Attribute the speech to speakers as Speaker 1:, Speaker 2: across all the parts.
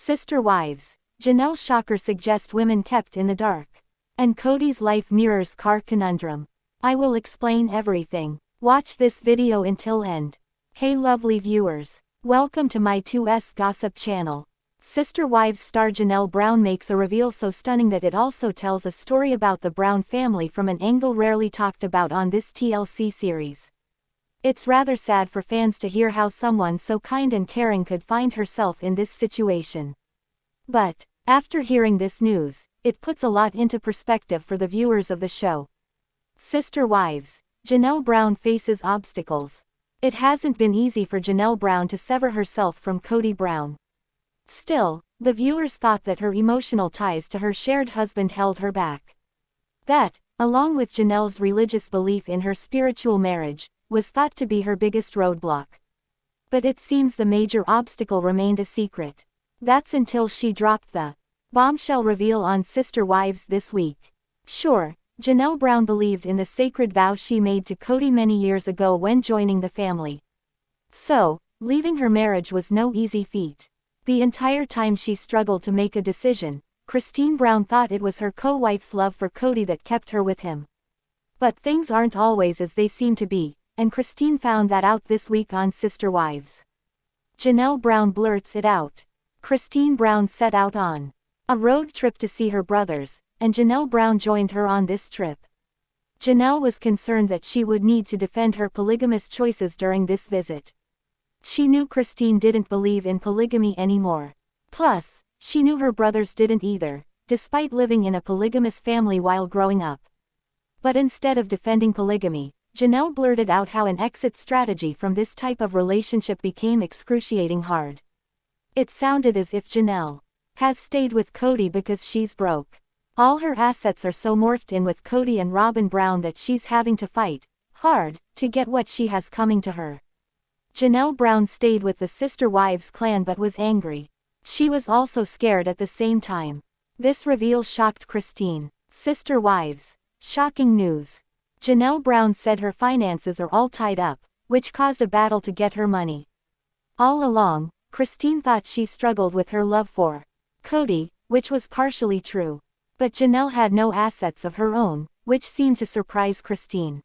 Speaker 1: Sister wives. Janelle shocker suggests women kept in the dark. And Cody's life mirrors car conundrum. I will explain everything. Watch this video until end. Hey lovely viewers. Welcome to my 2S Gossip channel. Sister Wives star Janelle Brown makes a reveal so stunning that it also tells a story about the Brown family from an angle rarely talked about on this TLC series. It's rather sad for fans to hear how someone so kind and caring could find herself in this situation. But, after hearing this news, it puts a lot into perspective for the viewers of the show. Sister Wives. Janelle Brown faces obstacles. It hasn't been easy for Janelle Brown to sever herself from Kody Brown. Still, the viewers thought that her emotional ties to her shared husband held her back. That, along with Janelle's religious belief in her spiritual marriage, was thought to be her biggest roadblock. But it seems the major obstacle remained a secret. That's until she dropped the bombshell reveal on Sister Wives this week. Sure, Janelle Brown believed in the sacred vow she made to Kody many years ago when joining the family. So, leaving her marriage was no easy feat. The entire time she struggled to make a decision, Christine Brown thought it was her co-wife's love for Kody that kept her with him. But things aren't always as they seem to be, and Christine found that out this week on Sister Wives. Janelle Brown blurts it out. Christine Brown set out on a road trip to see her brothers, and Janelle Brown joined her on this trip. Janelle was concerned that she would need to defend her polygamous choices during this visit. She knew Christine didn't believe in polygamy anymore. Plus, she knew her brothers didn't either, despite living in a polygamous family while growing up. But instead of defending polygamy, Janelle blurted out how an exit strategy from this type of relationship became excruciating hard. It sounded as if Janelle has stayed with Kody because she's broke. All her assets are so morphed in with Kody and Robin Brown that she's having to fight hard to get what she has coming to her. Janelle Brown stayed with the Sister Wives clan but was angry. She was also scared at the same time. This reveal shocked Christine. Sister Wives. Shocking news. Janelle Brown said her finances are all tied up, which caused a battle to get her money. All along, Christine thought she struggled with her love for Kody, which was partially true. But Janelle had no assets of her own, which seemed to surprise Christine.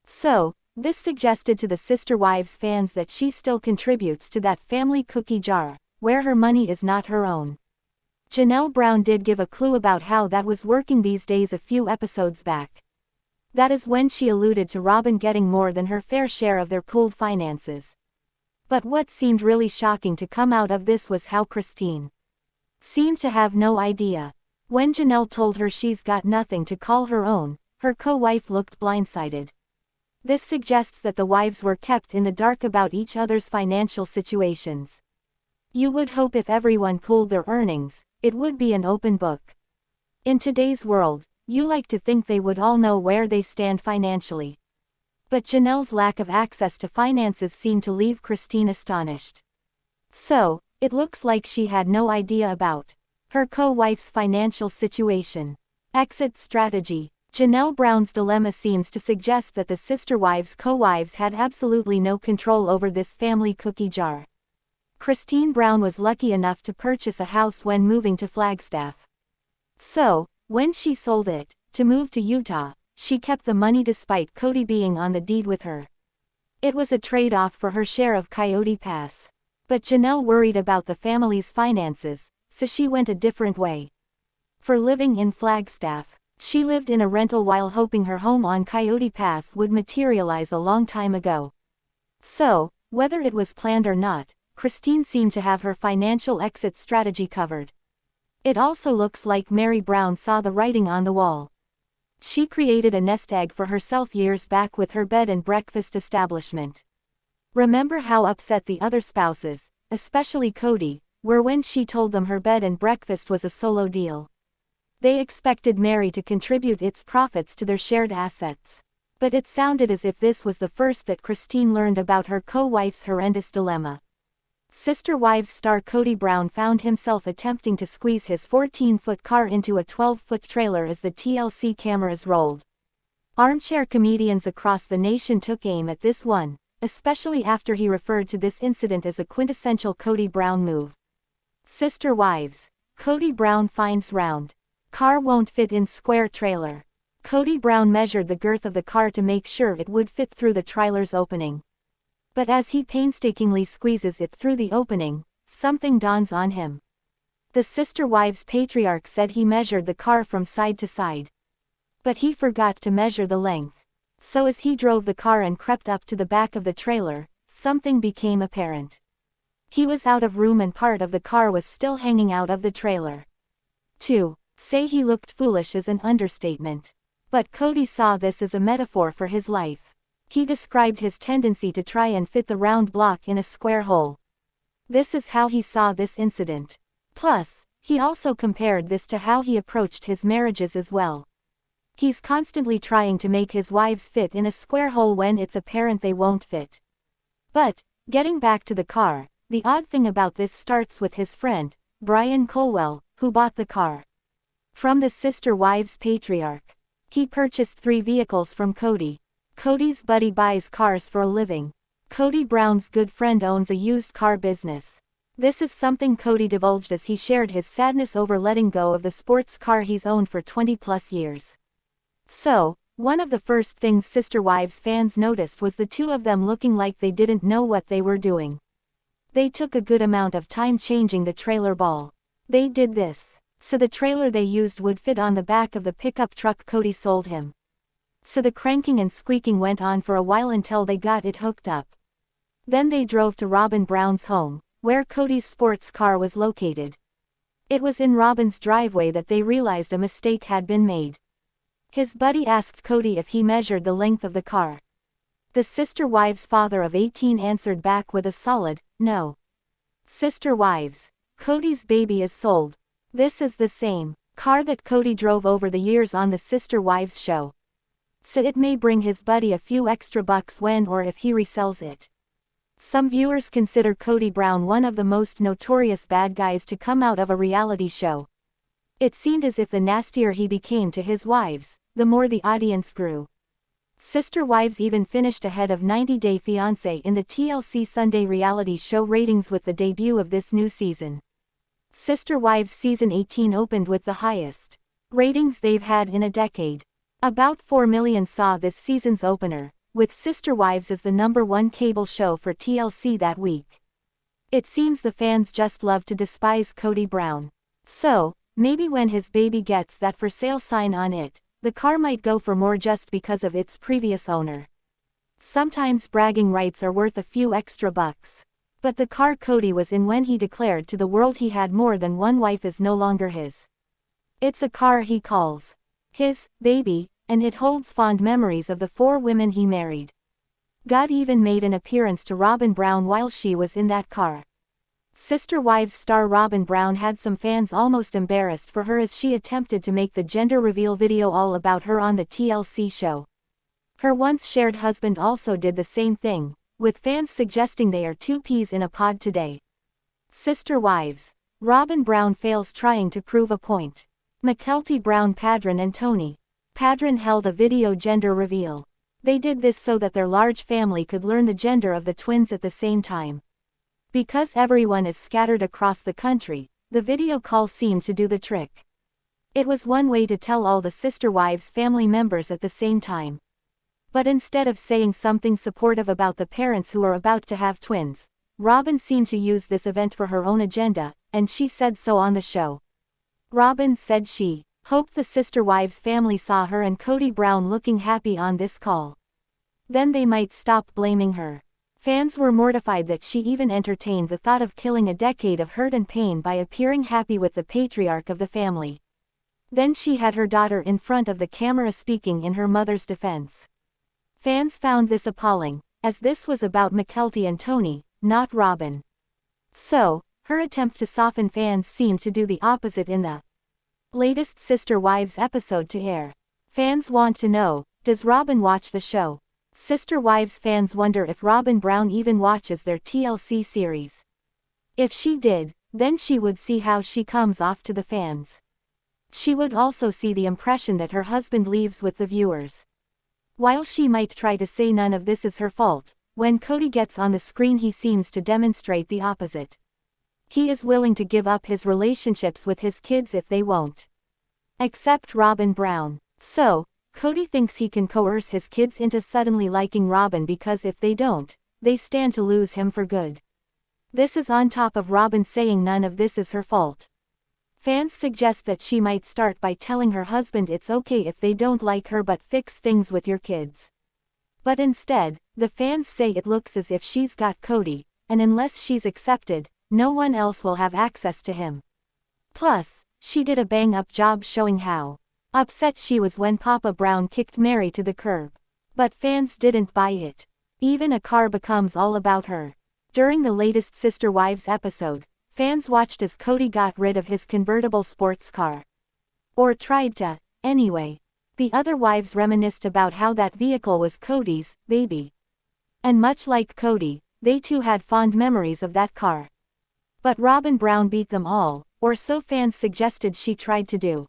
Speaker 1: So, this suggested to the Sister Wives fans that she still contributes to that family cookie jar, where her money is not her own. Janelle Brown did give a clue about how that was working these days a few episodes back. That is when she alluded to Robyn getting more than her fair share of their pooled finances. But what seemed really shocking to come out of this was how Christine seemed to have no idea. When Janelle told her she's got nothing to call her own, her co-wife looked blindsided. This suggests that the wives were kept in the dark about each other's financial situations. You would hope if everyone pooled their earnings, it would be an open book. In today's world, you like to think they would all know where they stand financially. But Janelle's lack of access to finances seemed to leave Christine astonished. So, it looks like she had no idea about her co-wife's financial situation. Exit strategy. Janelle Brown's dilemma seems to suggest that the Sister Wives co-wives had absolutely no control over this family cookie jar. Christine Brown was lucky enough to purchase a house when moving to Flagstaff. So, when she sold it, to move to Utah, she kept the money despite Kody being on the deed with her. It was a trade-off for her share of Coyote Pass. But Janelle worried about the family's finances, so she went a different way. For living in Flagstaff, she lived in a rental while hoping her home on Coyote Pass would materialize a long time ago. So, whether it was planned or not, Christine seemed to have her financial exit strategy covered. It also looks like Meri Brown saw the writing on the wall. She created a nest egg for herself years back with her bed and breakfast establishment. Remember how upset the other spouses, especially Kody, were when she told them her bed and breakfast was a solo deal? They expected Meri to contribute its profits to their shared assets. But it sounded as if this was the first that Christine learned about her co-wife's horrendous dilemma. Sister Wives star Kody Brown found himself attempting to squeeze his 14-foot car into a 12-foot trailer as the TLC cameras rolled. Armchair comedians across the nation took aim at this one, especially after he referred to this incident as a quintessential Kody Brown move. Sister wives. Kody Brown finds round car won't fit in square trailer. Kody Brown measured the girth of the car to make sure it would fit through the trailer's opening. But as he painstakingly squeezes it through the opening, something dawns on him. The sister wives patriarch said he measured the car from side to side. But he forgot to measure the length. So as he drove the car and crept up to the back of the trailer, something became apparent. He was out of room and part of the car was still hanging out of the trailer. To say he looked foolish is an understatement. But Kody saw this as a metaphor for his life. He described his tendency to try and fit the round block in a square hole. This is how he saw this incident. Plus, he also compared this to how he approached his marriages as well. He's constantly trying to make his wives fit in a square hole when it's apparent they won't fit. But, getting back to the car, the odd thing about this starts with his friend, Brian Colwell, who bought the car from the sister wives patriarch. He purchased 3 vehicles from Kody. Kody's buddy buys cars for a living. Kody Brown's good friend owns a used car business. This is something Kody divulged as he shared his sadness over letting go of the sports car he's owned for 20+ years. So, one of the first things Sister Wives fans noticed was the two of them looking like they didn't know what they were doing. They took a good amount of time changing the trailer ball. They did this so the trailer they used would fit on the back of the pickup truck Kody sold him. So the cranking and squeaking went on for a while until they got it hooked up. Then they drove to Robyn Brown's home, where Kody's sports car was located. It was in Robyn's driveway that they realized a mistake had been made. His buddy asked Kody if he measured the length of the car. The sister wives' father of 18 answered back with a solid, no. Sister wives. Kody's baby is sold. This is the same car that Kody drove over the years on the Sister Wives show. So it may bring his buddy a few extra bucks when or if he resells it. Some viewers consider Kody Brown one of the most notorious bad guys to come out of a reality show. It seemed as if the nastier he became to his wives, the more the audience grew. Sister Wives even finished ahead of 90 Day Fiancé in the TLC Sunday reality show ratings with the debut of this new season. Sister Wives Season 18 opened with the highest ratings they've had in a decade. About 4 million saw this season's opener, with Sister Wives as the #1 cable show for TLC that week. It seems the fans just love to despise Kody Brown. So, maybe when his baby gets that for sale sign on it, the car might go for more just because of its previous owner. Sometimes bragging rights are worth a few extra bucks. But the car Kody was in when he declared to the world he had more than one wife is no longer his. It's a car he calls his baby, and it holds fond memories of the 4 women he married. God even made an appearance to Robyn Brown while she was in that car. Sister Wives star Robyn Brown had some fans almost embarrassed for her as she attempted to make the gender reveal video all about her on the TLC show. Her once shared husband also did the same thing, with fans suggesting they are 2 peas in a pod today. Sister Wives. Robyn Brown fails trying to prove a point. Mykelti Brown Paedon and Tony. Paedon held a video gender reveal. They did this so that their large family could learn the gender of the twins at the same time. Because everyone is scattered across the country, the video call seemed to do the trick. It was one way to tell all the Sister Wives family members at the same time. But instead of saying something supportive about the parents who are about to have twins, Robyn seemed to use this event for her own agenda, and she said so on the show. Robyn said she hoped the Sister Wives family saw her and Kody Brown looking happy on this call. Then they might stop blaming her. Fans were mortified that she even entertained the thought of killing a decade of hurt and pain by appearing happy with the patriarch of the family. Then she had her daughter in front of the camera speaking in her mother's defense. Fans found this appalling, as this was about Mykelti and Tony, not Robyn. So, her attempt to soften fans seemed to do the opposite in the latest Sister Wives episode to air. Fans want to know, does Robyn watch the show? Sister Wives fans wonder if Robyn Brown even watches their TLC series. If she did, then she would see how she comes off to the fans. She would also see the impression that her husband leaves with the viewers. While she might try to say none of this is her fault, when Kody gets on the screen he seems to demonstrate the opposite. He is willing to give up his relationships with his kids if they won't accept Robyn Brown. So, Kody thinks he can coerce his kids into suddenly liking Robyn because if they don't, they stand to lose him for good. This is on top of Robyn saying none of this is her fault. Fans suggest that she might start by telling her husband it's okay if they don't like her but fix things with your kids. But instead, the fans say it looks as if she's got Kody, and unless she's accepted, no one else will have access to him. Plus, she did a bang-up job showing how upset she was when Papa Brown kicked Meri to the curb. But fans didn't buy it. Even a car becomes all about her. During the latest Sister Wives episode, fans watched as Kody got rid of his convertible sports car. Or tried to, anyway. The other wives reminisced about how that vehicle was Cody's baby. And much like Kody, they too had fond memories of that car. But Robyn Brown beat them all, or so fans suggested she tried to do.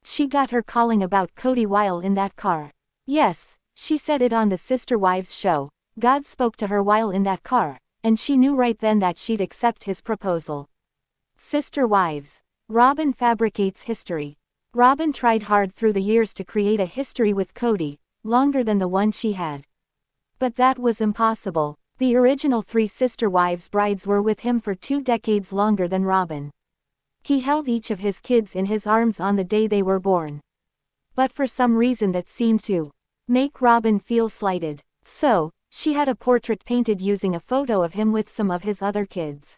Speaker 1: She got her calling about Kody while in that car. Yes, she said it on the Sister Wives show. God spoke to her while in that car, and she knew right then that she'd accept his proposal. Sister Wives. Robyn fabricates history. Robyn tried hard through the years to create a history with Kody, longer than the one she had. But that was impossible. The original 3 Sister Wives brides were with him for 2 decades longer than Robyn. He held each of his kids in his arms on the day they were born. But for some reason that seemed to make Robyn feel slighted. So, she had a portrait painted using a photo of him with some of his other kids.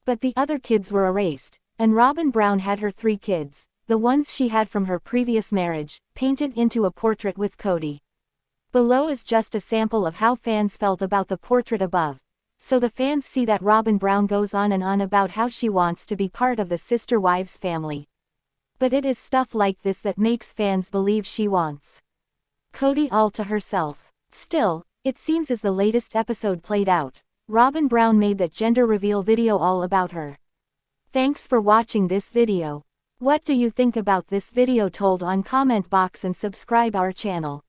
Speaker 1: But the other kids were erased, and Robyn Brown had her 3 kids, the ones she had from her previous marriage, painted into a portrait with Kody. Below is just a sample of how fans felt about the portrait above. So the fans see that Robyn Brown goes on and on about how she wants to be part of the Sister Wives family. But it is stuff like this that makes fans believe she wants Kody all to herself. Still, it seems as the latest episode played out, Robyn Brown made that gender reveal video all about her. Thanks for watching this video. What do you think about this video? Told on comment box and subscribe our channel.